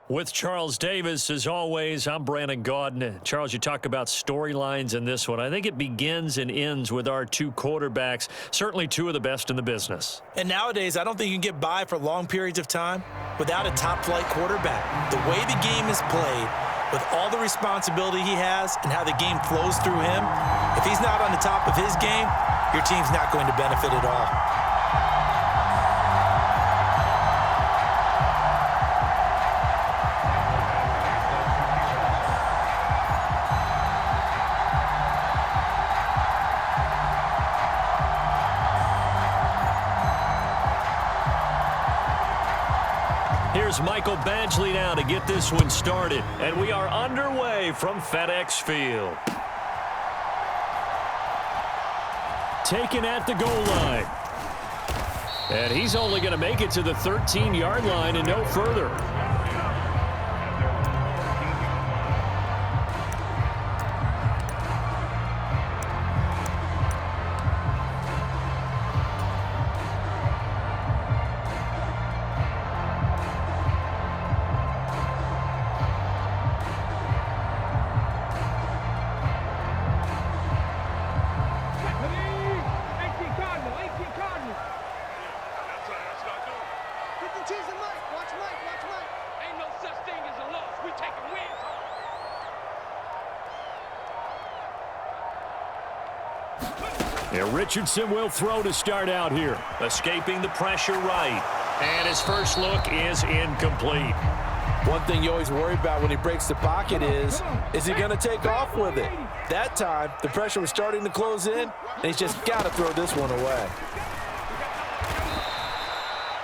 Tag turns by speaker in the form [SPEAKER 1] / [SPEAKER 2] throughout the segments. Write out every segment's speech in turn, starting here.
[SPEAKER 1] With Charles Davis, as always, I'm Brandon Gaudin. Charles, you talk about storylines in this one. I think it begins and ends with our two quarterbacks, certainly two of the best in the business.
[SPEAKER 2] And nowadays, I don't think you can get by for long periods of time without a top-flight quarterback. The way the game is played, with all the responsibility he has and how the game flows through him, if he's not on the top of his game, your team's not going to benefit at all.
[SPEAKER 1] Here's Michael Badgley now to get this one started. And we are underway from FedEx Field. Taken at the goal line. And he's only going to make it to the 13-yard line and no further. Yeah, Richardson will throw to start out here. Escaping the pressure right. And his first look is incomplete.
[SPEAKER 2] One thing you always worry about when he breaks the pocket is he going to take off with it? That time, the pressure was starting to close in, and he's just got to throw this one away.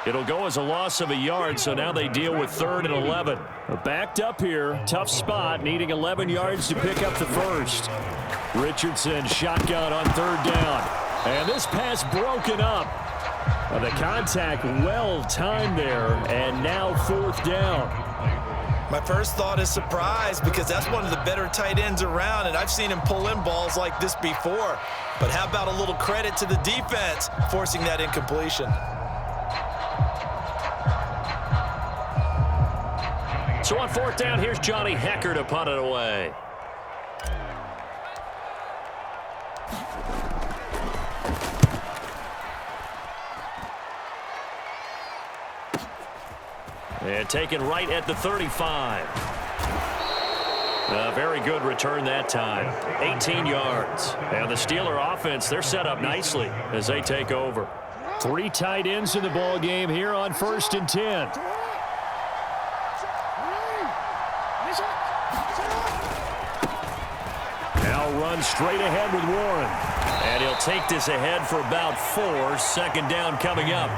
[SPEAKER 1] It'll go as a loss of a yard, so now they deal with 3rd and 11. Backed up here, tough spot, needing 11 yards to pick up the first. Richardson shotgun on 3rd down. And this pass broken up. The contact well timed there, and now 4th down.
[SPEAKER 2] My first thought is surprise because that's one of the better tight ends around, and I've seen him pull in balls like this before. But how about a little credit to the defense forcing that incompletion?
[SPEAKER 1] So on 4th down, here's Johnny Hecker to punt it away. And taken right at the 35. A very good return that time. 18 yards. And the Steeler offense, they're set up nicely as they take over. 3 tight ends in the ball game here on 1st and 10. Now run straight ahead with Warren. And he'll take this ahead for about 4. 2nd down coming up.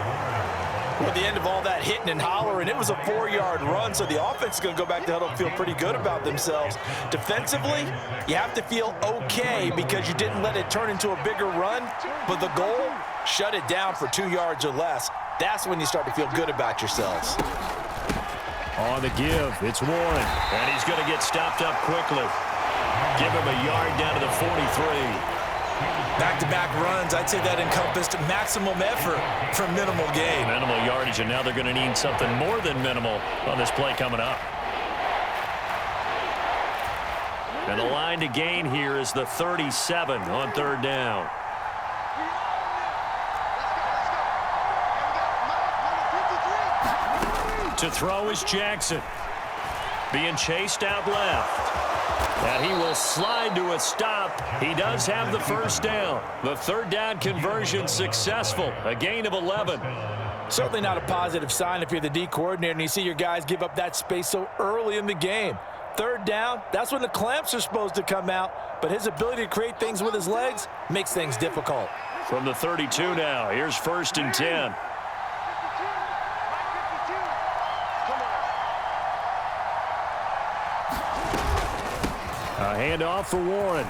[SPEAKER 2] At the end of all that hitting and hollering, it was a 4-yard run, so the offense is going to go back to huddle and feel pretty good about themselves. Defensively, you have to feel okay because you didn't let it turn into a bigger run, but the goal, shut it down for 2 yards or less. That's when you start to feel good about yourselves.
[SPEAKER 1] On the give, it's Warren, and he's going to get stopped up quickly. Give him a yard down to the 43.
[SPEAKER 2] Back-to-back runs, I'd say that encompassed maximum effort for minimal gain.
[SPEAKER 1] Minimal yardage, and now they're going to need something more than minimal on this play coming up. And the line to gain here is the 37 on 3rd down. To throw is Jackson. Being chased out left. And he will slide to a stop. He does have the 1st down. The 3rd down conversion successful. A gain of 11.
[SPEAKER 2] Certainly not a positive sign if you're the D coordinator and you see your guys give up that space so early in the game. 3rd down, that's when the clamps are supposed to come out. But his ability to create things with his legs makes things difficult.
[SPEAKER 1] From the 32 now, here's 1st and 10. A handoff for Warren.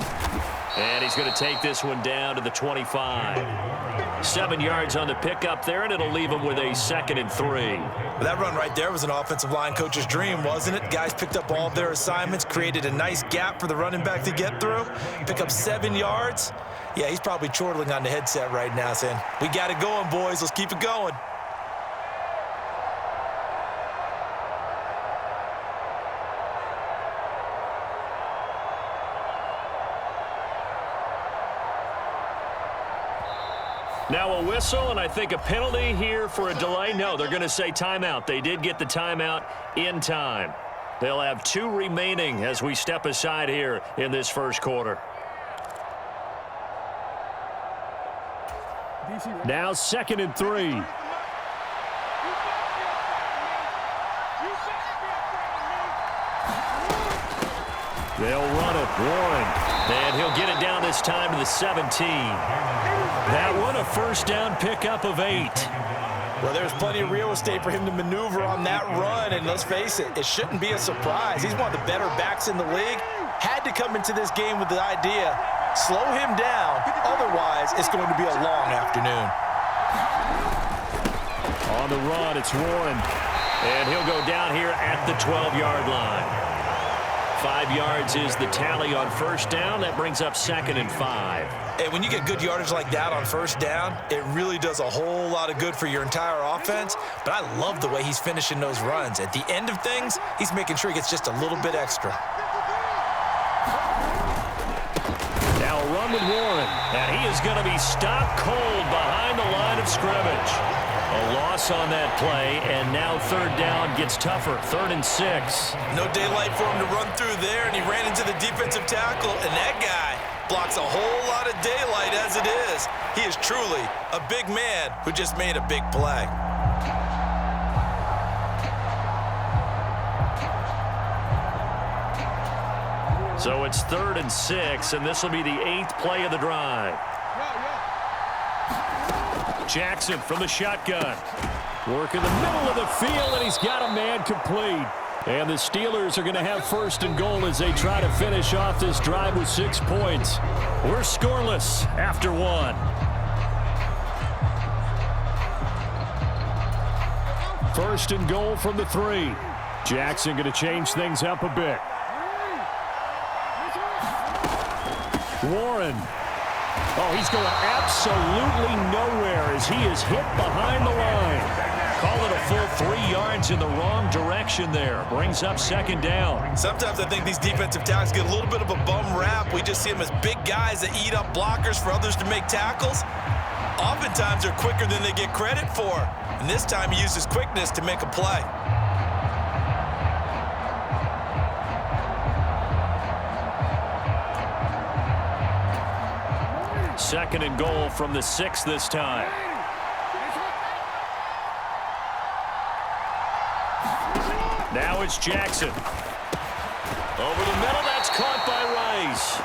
[SPEAKER 1] And he's going to take this one down to the 25. 7 yards on the pickup there, and it'll leave him with a 2nd and 3.
[SPEAKER 2] Well, that run right there was an offensive line coach's dream, wasn't it? Guys picked up all of their assignments, created a nice gap for the running back to get through, pick up 7 yards. Yeah, he's probably chortling on the headset right now saying, we got it going, boys. Let's keep it going.
[SPEAKER 1] Now a whistle, and I think a penalty here for a delay. No, they're going to say timeout. They did get the timeout in time. They'll have 2 remaining as we step aside here in this first quarter. Now 2nd and 3. They'll run it. Warren. And he'll get it down this time to the 17. That one a first down pickup of 8.
[SPEAKER 2] Well, there's plenty of real estate for him to maneuver on that run, and let's face it, it shouldn't be a surprise. He's one of the better backs in the league. Had to come into this game with the idea, slow him down, otherwise it's going to be a long afternoon.
[SPEAKER 1] On the run, it's Warren, and he'll go down here at the 12-yard line. 5 yards is the tally on first down. That brings up 2nd and 5.
[SPEAKER 2] And when you get good yardage like that on first down, it really does a whole lot of good for your entire offense. But I love the way he's finishing those runs. At the end of things, he's making sure he gets just a little bit extra.
[SPEAKER 1] Now a run with Warren, and he is going to be stopped cold behind the line of scrimmage. A loss on that play, and now 3rd down gets tougher. 3rd and 6.
[SPEAKER 2] No daylight for him to run through there, and he ran into the defensive tackle, and that guy blocks a whole lot of daylight as it is. He is truly a big man who just made a big play.
[SPEAKER 1] So it's 3rd and 6, and this will be the 8th play of the drive. Jackson from the shotgun. Work in the middle of the field, and he's got a man complete. And the Steelers are going to have 1st and goal as they try to finish off this drive with 6 points. We're scoreless after 1. 1st and goal from the 3. Jackson going to change things up a bit. Warren. Oh, he's going absolutely nowhere as he is hit behind the line. Call it a full 3 yards in the wrong direction there. Brings up 2nd down.
[SPEAKER 2] Sometimes I think these defensive tackles get a little bit of a bum rap. We just see them as big guys that eat up blockers for others to make tackles. Oftentimes they're quicker than they get credit for. And this time he uses quickness to make a play.
[SPEAKER 1] Second and goal from the 6 this time. Now it's Jackson. Over the middle, that's caught by Rice.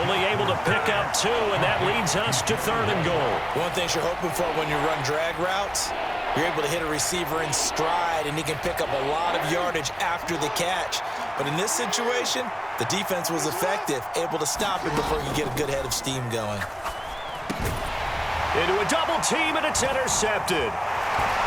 [SPEAKER 1] Only able to pick up 2, and that leads us to 3rd and goal.
[SPEAKER 2] One thing you're hoping for when you run drag routes, you're able to hit a receiver in stride, and he can pick up a lot of yardage after the catch. But in this situation, the defense was effective, able to stop him before he could get a good head of steam going.
[SPEAKER 1] Into a double team, and it's intercepted.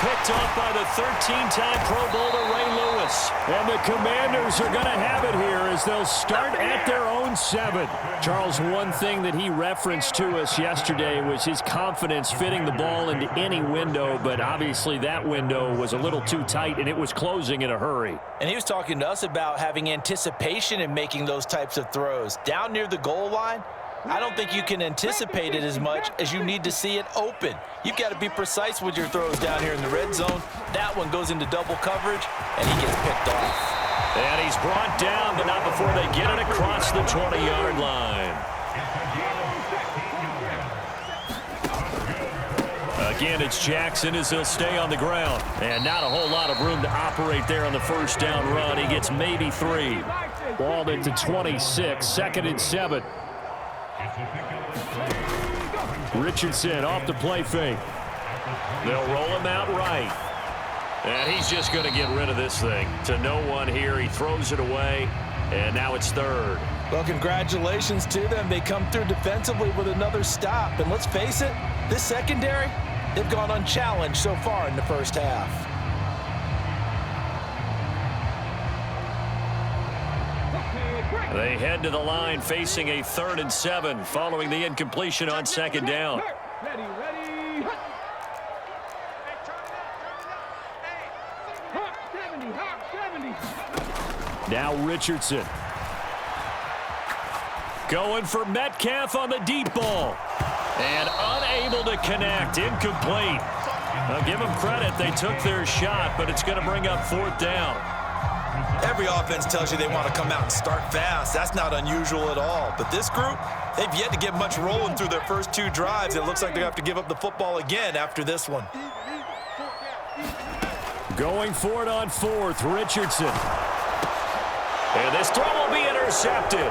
[SPEAKER 1] Picked off by the 13-time Pro Bowler Ray Lewis. And the Commanders are going to have it here as they'll start at their own 7. Charles, one thing that he referenced to us yesterday was his confidence fitting the ball into any window, but obviously that window was a little too tight, and it was closing in a hurry.
[SPEAKER 2] And he was talking to us about having anticipation in making those types of throws. Down near the goal line, I don't think you can anticipate it as much as you need to see it open. You've got to be precise with your throws down here in the red zone. That one goes into double coverage, and he gets picked off.
[SPEAKER 1] And he's brought down, but not before they get it across the 20-yard line. Again, it's Jackson as he'll stay on the ground. And not a whole lot of room to operate there on the first down run. He gets maybe 3. Balled into 26, 2nd and 7. Richardson off the play fake. They'll roll him out right. And he's just going to get rid of this thing. To no one here. He throws it away. And now it's 3rd.
[SPEAKER 2] Well, congratulations to them. They come through defensively with another stop. And let's face it, this secondary, they've gone unchallenged so far in the first half.
[SPEAKER 1] They head to the line facing a 3rd and 7 following the incompletion on 2nd down.
[SPEAKER 3] Ready.
[SPEAKER 1] Now Richardson. Going for Metcalf on the deep ball. And unable to connect. Incomplete. Now give them credit. They took their shot, but it's going to bring up 4th down.
[SPEAKER 2] Every offense tells you they want to come out and start fast. That's not unusual at all. But this group, they've yet to get much rolling through their first 2 drives. It looks like they have to give up the football again after this one.
[SPEAKER 1] Going for it on 4th, Richardson. And this throw will be intercepted.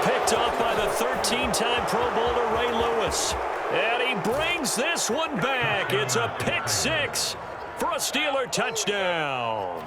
[SPEAKER 1] Picked off by the 13-time Pro Bowler Ray Lewis. And he brings this one back. It's a pick 6 for a Steeler touchdown.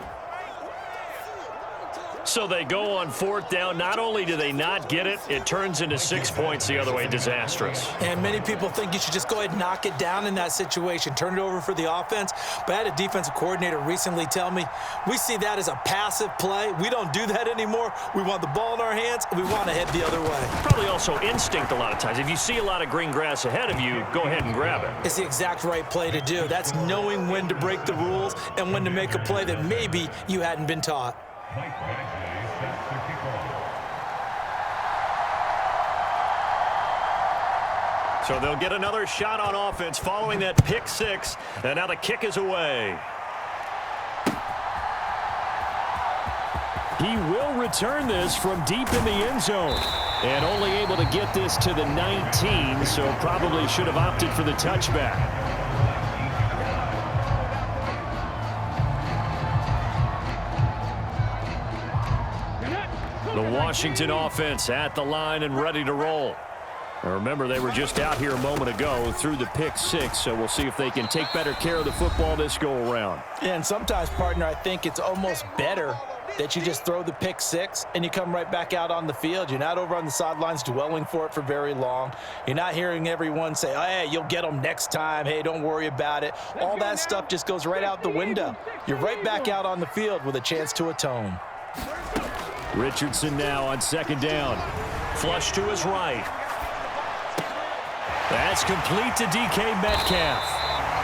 [SPEAKER 1] So they go on 4th down. Not only do they not get it, it turns into 6 points the other way. Disastrous.
[SPEAKER 2] And many people think you should just go ahead and knock it down in that situation. Turn it over for the offense. But I had a defensive coordinator recently tell me, we see that as a passive play. We don't do that anymore. We want the ball in our hands, and we want to head the other way.
[SPEAKER 1] Probably also instinct a lot of times. If you see a lot of green grass ahead of you, go ahead and grab it.
[SPEAKER 2] It's the exact right play to do. That's knowing when to break the rules and when to make a play that maybe you hadn't been taught.
[SPEAKER 1] So they'll get another shot on offense following that pick 6, and now the kick is away. He will return this from deep in the end zone, and only able to get this to the 19, so probably should have opted for the touchback. The Washington offense at the line and ready to roll. Now remember, they were just out here a moment ago through the pick 6, so we'll see if they can take better care of the football this go-around.
[SPEAKER 2] And sometimes, partner, I think it's almost better that you just throw the pick 6 and you come right back out on the field. You're not over on the sidelines dwelling for it for very long. You're not hearing everyone say, oh, hey, you'll get them next time. Hey, don't worry about it. All that stuff just goes right out the window. You're right back out on the field with a chance to atone.
[SPEAKER 1] Richardson now on 2nd down. Flush to his right. That's complete to DK Metcalf.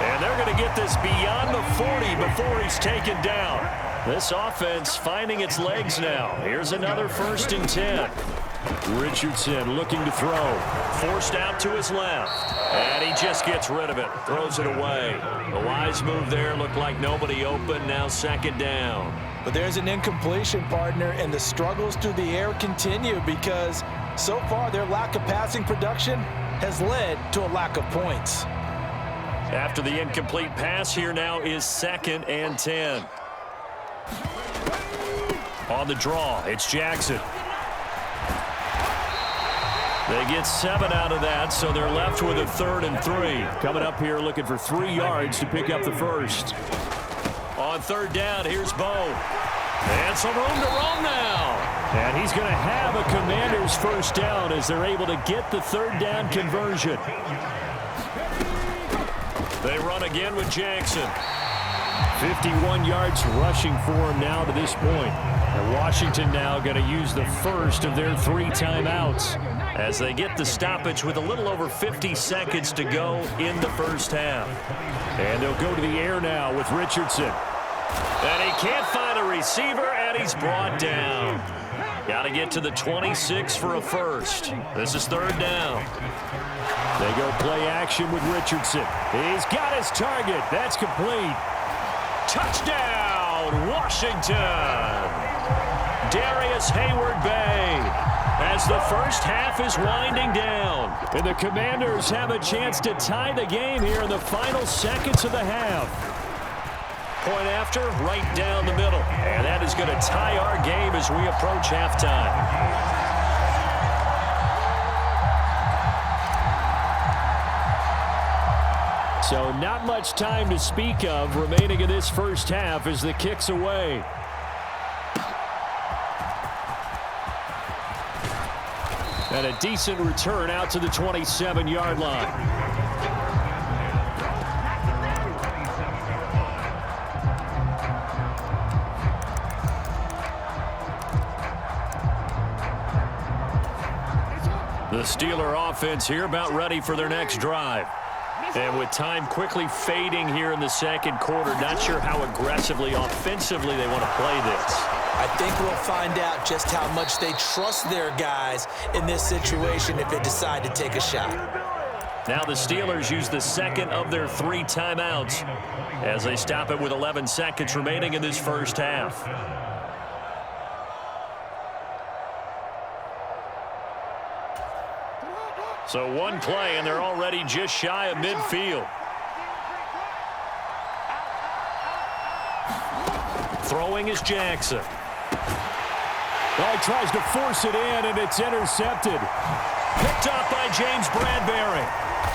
[SPEAKER 1] And they're going to get this beyond the 40 before he's taken down. This offense finding its legs now. Here's another 1st and 10. Richardson looking to throw. Forced out to his left. And he just gets rid of it. Throws it away. The wise move there. Looked like nobody open. Now 2nd down.
[SPEAKER 2] But there's an incompletion, partner, and the struggles through the air continue because so far their lack of passing production has led to a lack of points.
[SPEAKER 1] After the incomplete pass, here now is 2nd and 10. On the draw, it's Jackson. They get 7 out of that, so they're left with a 3rd and 3. Coming up here looking for 3 yards to pick up the 1st. On 3rd down, here's Bo. And some room to roam now. And he's going to have a Commanders 1st down as they're able to get the 3rd down conversion. They run again with Jackson. 51 yards rushing for him now to this point. And Washington now going to use the first of their 3 timeouts as they get the stoppage with a little over 50 seconds to go in the first half. And they'll go to the air now with Richardson. And he can't find a receiver, and he's brought down. Got to get to the 26 for a 1st. This is 3rd down. They go play action with Richardson. He's got his target. That's complete. Touchdown, Washington. Darius Hayward-Bay as the first half is winding down. And the Commanders have a chance to tie the game here in the final seconds of the half. Point after, right down the middle. And that is going to tie our game as we approach halftime. So not much time to speak of remaining in this first half as the kick's away. And a decent return out to the 27-yard line. The Steeler offense here about ready for their next drive. And with time quickly fading here in the 2nd quarter, not sure how aggressively, offensively they want to play this.
[SPEAKER 2] I think we'll find out just how much they trust their guys in this situation if they decide to take a shot.
[SPEAKER 1] Now the Steelers use the second of their 3 timeouts as they stop it with 11 seconds remaining in this first half. So one play, and they're already just shy of midfield. Throwing is Jackson.
[SPEAKER 3] Well, he tries to force it in, and it's intercepted.
[SPEAKER 1] Picked up by James Bradbury.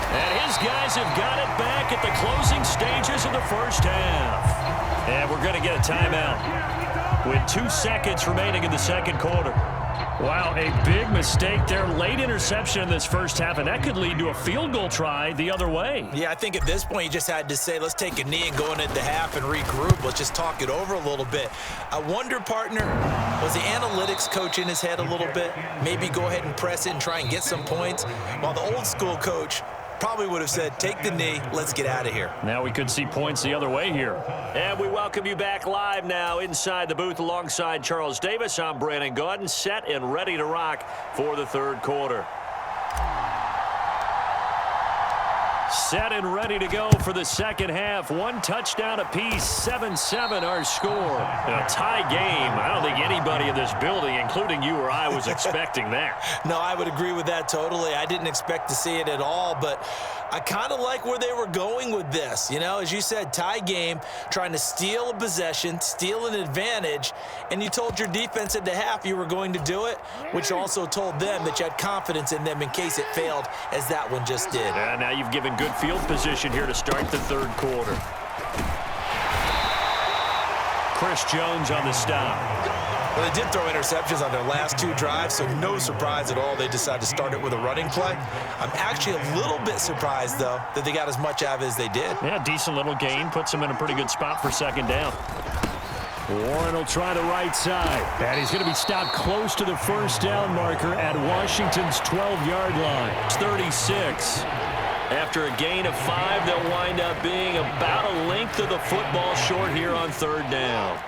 [SPEAKER 1] And his guys have got it back at the closing stages of the first half. And we're going to get a timeout with 2 seconds remaining in the second quarter. Wow, a big mistake there. Late interception in this first half, and that could lead to a field goal try the other way.
[SPEAKER 2] Yeah, I think at this point you just had to say, let's take a knee and go into the half and regroup. Let's just talk it over a little bit. I wonder, partner, was the analytics coach in his head a little bit? Maybe go ahead and press it and try and get some points, while the old school coach probably would have said, take the knee, let's get out of here.
[SPEAKER 1] Now we could see points the other way here. And we welcome you back live now inside the booth alongside Charles Davis. I'm Brandon Gaudin, set and ready to rock for the third quarter. Set and ready to go for the second half. 1 touchdown apiece, 7-7 our score. A tie game. I don't think anybody in this building, including you or I, was expecting that.
[SPEAKER 2] No, I would agree with that totally. I didn't expect to see it at all, but I kind of like where they were going with this. You know, as you said, tie game, trying to steal a possession, steal an advantage, and you told your defense at the half you were going to do it, which also told them that you had confidence in them in case it failed, as that one just did.
[SPEAKER 1] And now you've given good field position here to start the third quarter. Chris Jones on the stop.
[SPEAKER 2] Well, they did throw interceptions on their last 2 drives, so no surprise at all they decided to start it with a running play. I'm actually a little bit surprised, though, that they got as much out of it as they did.
[SPEAKER 1] Yeah, decent little gain. Puts them in a pretty good spot for second down.
[SPEAKER 3] Warren will try the right side. And he's going to be stopped close to the first down marker at Washington's 12-yard line.
[SPEAKER 1] It's 36. After a gain of 5, they'll wind up being about a length of the football short here on third down.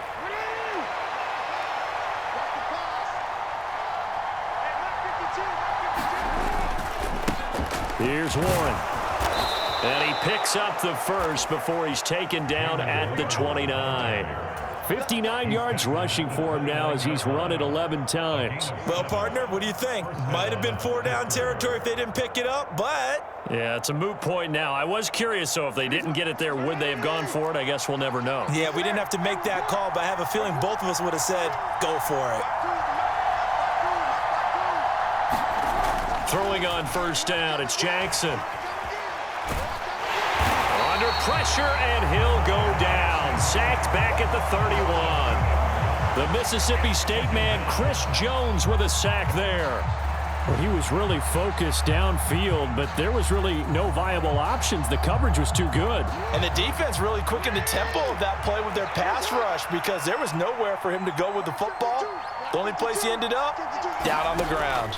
[SPEAKER 1] Here's Warren. And he picks up the first before he's taken down at the 29.
[SPEAKER 3] 59 yards rushing for him now as he's run it 11 times.
[SPEAKER 2] Well, partner, what do you think? Might have been 4-down territory if they didn't pick it up, but...
[SPEAKER 1] Yeah, it's a moot point now. I was curious, so if they didn't get it there, would they have gone for it? I guess we'll never know.
[SPEAKER 2] Yeah, we didn't have to make that call, but I have a feeling both of us would have said, go for it.
[SPEAKER 1] Throwing on first down, it's Jackson. Under pressure, and he'll go down. Sacked back at the 31. The Mississippi State man, Chris Jones, with a sack there.
[SPEAKER 3] Well, he was really focused downfield, but there was really no viable options. The coverage was too good.
[SPEAKER 2] And the defense really quickened the tempo of that play with their pass rush because there was nowhere for him to go with the football. The only place he ended up, down on the ground.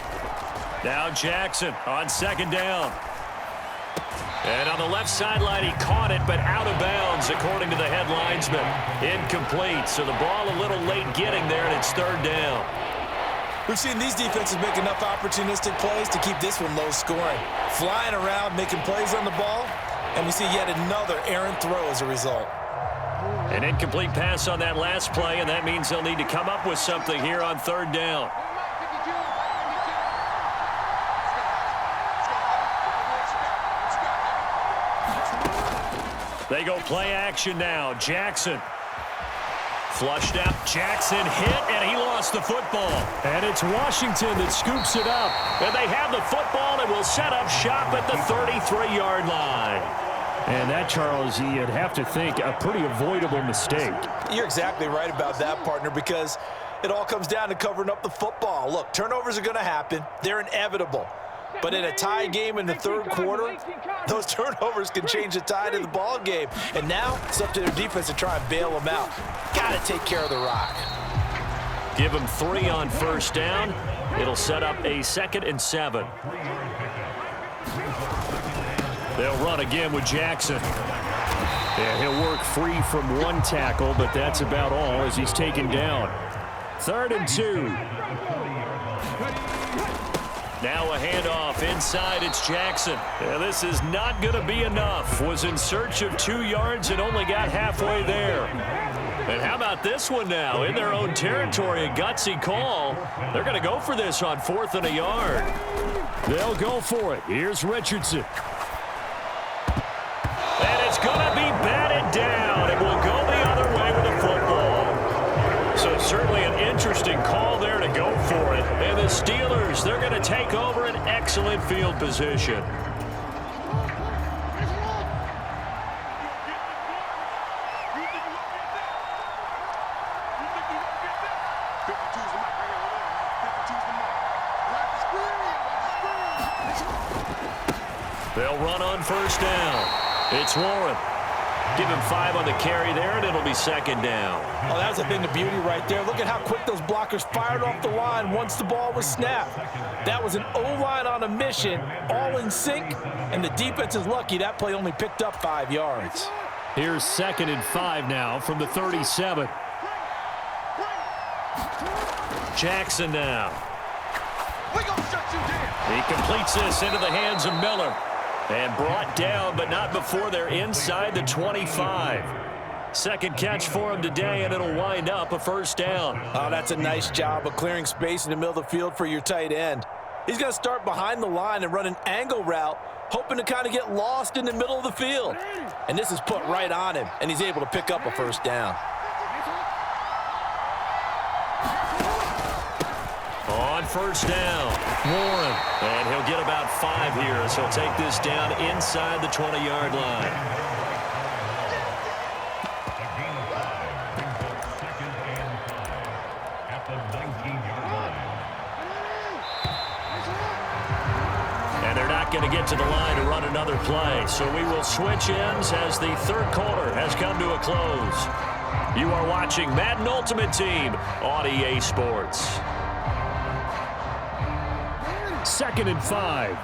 [SPEAKER 1] Now Jackson on second down. And on the left sideline, he caught it, but out of bounds, according to the head linesman. Incomplete, so the ball a little late getting there, and it's third down.
[SPEAKER 2] We've seen these defenses make enough opportunistic plays to keep this one low scoring. Flying around, making plays on the ball, and we see yet another errant throw as a result.
[SPEAKER 1] An incomplete pass on that last play, and that means they'll need to come up with something here on third down. They go play action now. Jackson. Flushed out. Jackson hit, and he lost the football.
[SPEAKER 3] And it's Washington that scoops it up.
[SPEAKER 1] And they have the football and will set up shop at the 33-yard line.
[SPEAKER 3] And that, Charles, you'd have to think a pretty avoidable mistake.
[SPEAKER 2] You're exactly right about that, partner, because it all comes down to covering up the football. Look, turnovers are going to happen. They're inevitable. But in a tie game in the third quarter, those turnovers can change the tide of the ball game. And now it's up to their defense to try and bail them out. Got to take care of the rock.
[SPEAKER 1] Give them 3 on first down. It'll set up a 2nd and 7. They'll run again with Jackson.
[SPEAKER 3] Yeah, he'll work free from 1 tackle, but that's about all as he's taken down. 3rd and 2.
[SPEAKER 1] Now a handoff inside. It's Jackson. And this is not going to be enough. Was in search of 2 yards and only got halfway there. And how about this one now? In their own territory, a gutsy call. They're going to go for this on 4th and a yard. They'll go for it. Here's Richardson. And it's going to be batted down. It will go the other way with the football. So certainly an interesting call there to go for it. And the Steelers, they're going to take over an excellent field position. They'll run on 1st down. It's Warren. Give him 5 on the carry there, and it'll be 2nd down.
[SPEAKER 2] Oh, that was a thing of beauty right there. Look at how quick those blockers fired off the line once the ball was snapped. That was an O-line on a mission, all in sync, and the defense is lucky that play only picked up 5 yards.
[SPEAKER 1] Here's 2nd and 5 now from the 37. Jackson now. He completes this into the hands of Miller. And brought down, but not before they're inside the 25. 2nd catch for him today, and it'll wind up a 1st down.
[SPEAKER 2] Oh, that's a nice job of clearing space in the middle of the field for your tight end. He's going to start behind the line and run an angle route, hoping to kind of get lost in the middle of the field. And this is put right on him, and he's able to pick up a 1st down.
[SPEAKER 1] On 1st down, Warren. And he'll get about 5 here as he'll take this down inside the 20-yard line. And they're not going to get to the line to run another play. So we will switch ends as the 3rd quarter has come to a close. You are watching Madden Ultimate Team on EA Sports. 2nd and 5.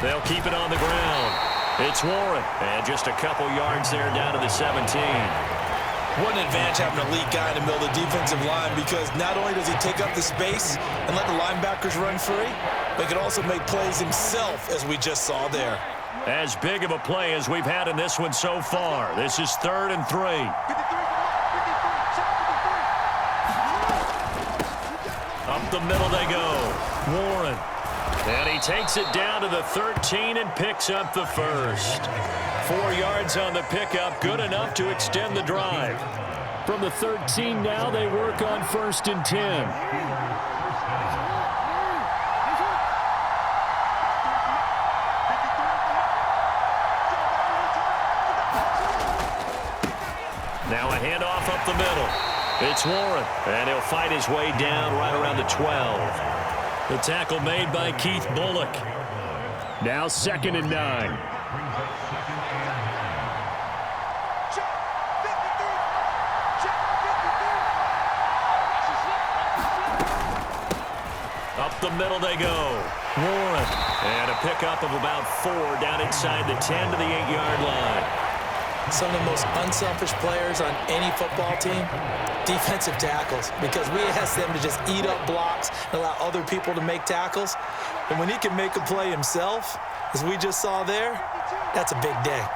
[SPEAKER 1] They'll keep it on the ground. It's Warren. And just a couple yards there down to the 17.
[SPEAKER 2] What an advantage having an elite guy in the middle of the defensive line, because not only does he take up the space and let the linebackers run free, but he can also make plays himself, as we just saw there.
[SPEAKER 1] As big of a play as we've had in this one so far. This is 3rd and 3. Up the middle they go. Warren. And he takes it down to the 13 and picks up the 1st. 4 yards on the pickup, good enough to extend the drive. From the 13 now, they work on 1st and 10. Now a handoff up the middle. It's Warren, and he'll fight his way down right around the 12. The tackle made by Keith Bullock. Now 2nd and 9. Up the middle they go. Warren, and a pickup of about 4 down inside the 10 to the 8-yard line.
[SPEAKER 2] Some of the most unselfish players on any football team, defensive tackles, because we ask them to just eat up blocks and allow other people to make tackles. And when he can make a play himself, as we just saw there, that's a big day.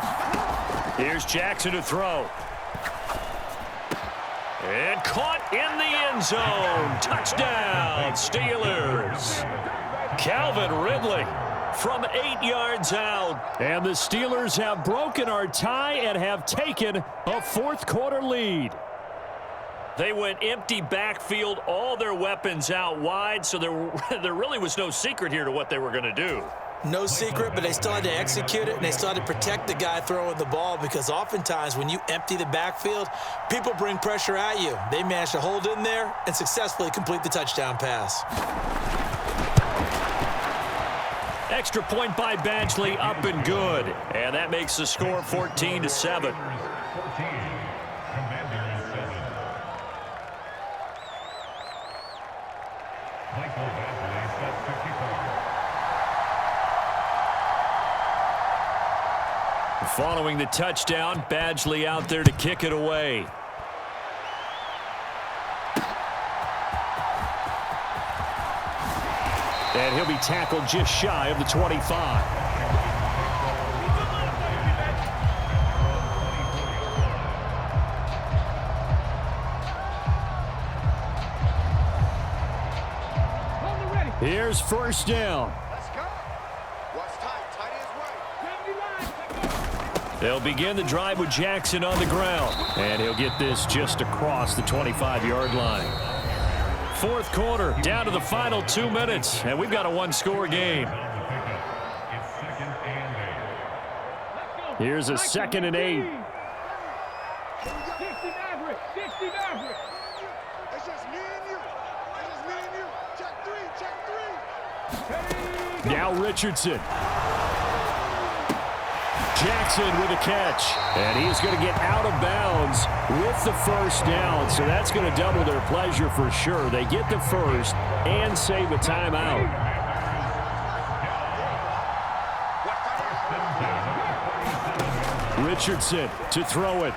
[SPEAKER 1] Here's Jackson to throw. And caught in the end zone. Touchdown, Steelers. Calvin Ridley from 8 yards out. And the Steelers have broken our tie and have taken a 4th quarter lead. They went empty backfield, all their weapons out wide, so there really was no secret here to what they were going to do.
[SPEAKER 2] No secret, but they still had to execute it, and they still had to protect the guy throwing the ball, because oftentimes when you empty the backfield, people bring pressure at you. They managed to hold in there and successfully complete the touchdown pass.
[SPEAKER 1] Extra point by Badgley, up and good. And that makes the score 14-7. Following the touchdown, Badgley out there to kick it away. And he'll be tackled just shy of the 25. Here's first down. They'll begin the drive with Jackson on the ground. And he'll get this just across the 25-yard line. Fourth quarter, down to the final 2 minutes. And we've got a one-score game. Here's a 2nd and 8. Now Richardson. Jackson with a catch. And he's going to get out of bounds with the first down. So that's going to double their pleasure for sure. They get the first and save a timeout. Richardson to throw it.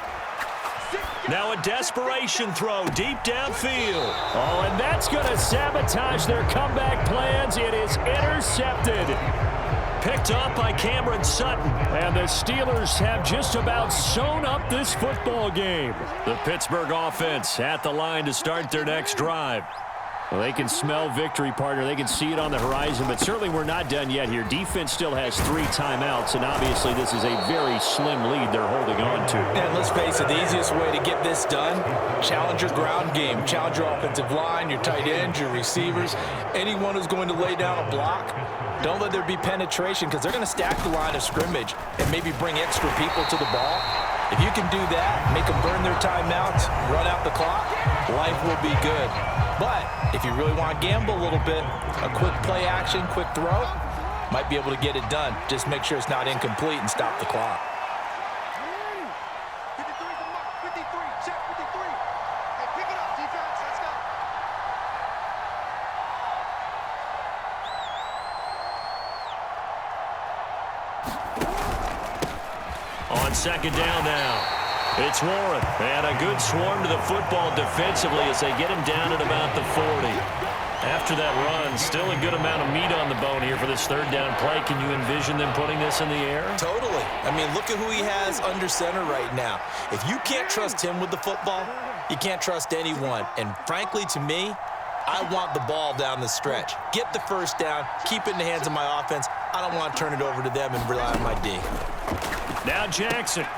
[SPEAKER 1] Now a desperation throw deep downfield. Oh, and that's going to sabotage their comeback plans. It is intercepted. Picked up by Cameron Sutton. And the Steelers have just about sewn up this football game. The Pittsburgh offense at the line to start their next drive. Well, they can smell victory, partner. They can see it on the horizon, but certainly we're not done yet here. Defense still has 3 timeouts, and obviously this is a very slim lead they're holding on to.
[SPEAKER 2] And let's face it, the easiest way to get this done, challenge your ground game. Challenge your offensive line, your tight ends, your receivers, anyone who's going to lay down a block. Don't let there be penetration because they're going to stack the line of scrimmage and maybe bring extra people to the ball. If you can do that, make them burn their timeouts, run out the clock, life will be good. But if you really want to gamble a little bit, a quick play action, quick throw, might be able to get it done. Just make sure it's not incomplete and stop the clock.
[SPEAKER 1] On second down now. It's Warren, and a good swarm to the football defensively as they get him down at about the 40. After that run, still a good amount of meat on the bone here for this third down play. Can you envision them putting this in the air?
[SPEAKER 2] Totally. I mean, look at who he has under center right now. If you can't trust him with the football, you can't trust anyone. And frankly, to me, I want the ball down the stretch. Get the first down, keep it in the hands of my offense. I don't want to turn it over to them and rely on my D.
[SPEAKER 1] Now Jackson.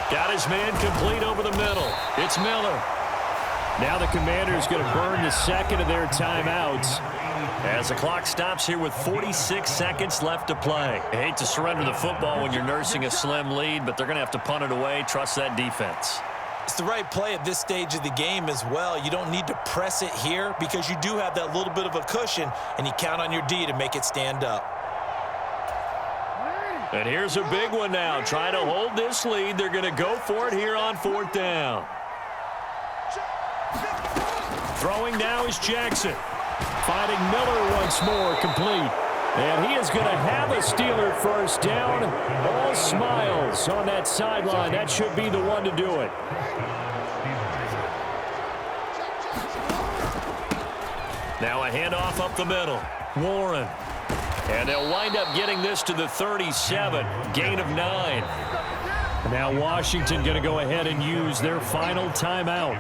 [SPEAKER 1] Got his man complete over the middle. It's Miller. Now the Commanders going to burn the second of their timeouts as the clock stops here with 46 seconds left to play. I hate to surrender the football when you're nursing a slim lead, but they're going to have to punt it away. Trust that defense.
[SPEAKER 2] It's the right play at this stage of the game as well. You don't need to press it here because you do have that little bit of a cushion, and you count on your D to make it stand up.
[SPEAKER 1] And here's a big one now. Trying to hold this lead. They're going to go for it here on fourth down. Throwing now is Jackson. Finding Miller once more, complete. And he is going to have a Steeler first down. All smiles on that sideline. That should be the one to do it. Now a handoff up the middle. Warren. And they'll wind up getting this to the 37. Gain of 9. Now Washington going to go ahead and use their final timeout.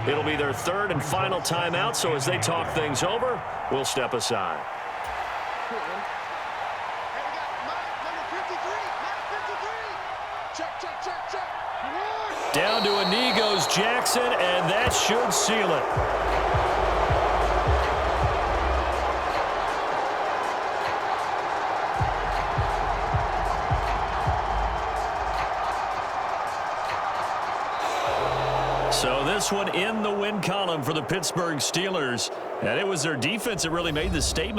[SPEAKER 1] It'll be their third and final timeout, so as they talk things over, we'll step aside. Down to a knee goes Jackson, and that should seal it. So this one in the win column for the Pittsburgh Steelers. And it was their defense that really made the statement.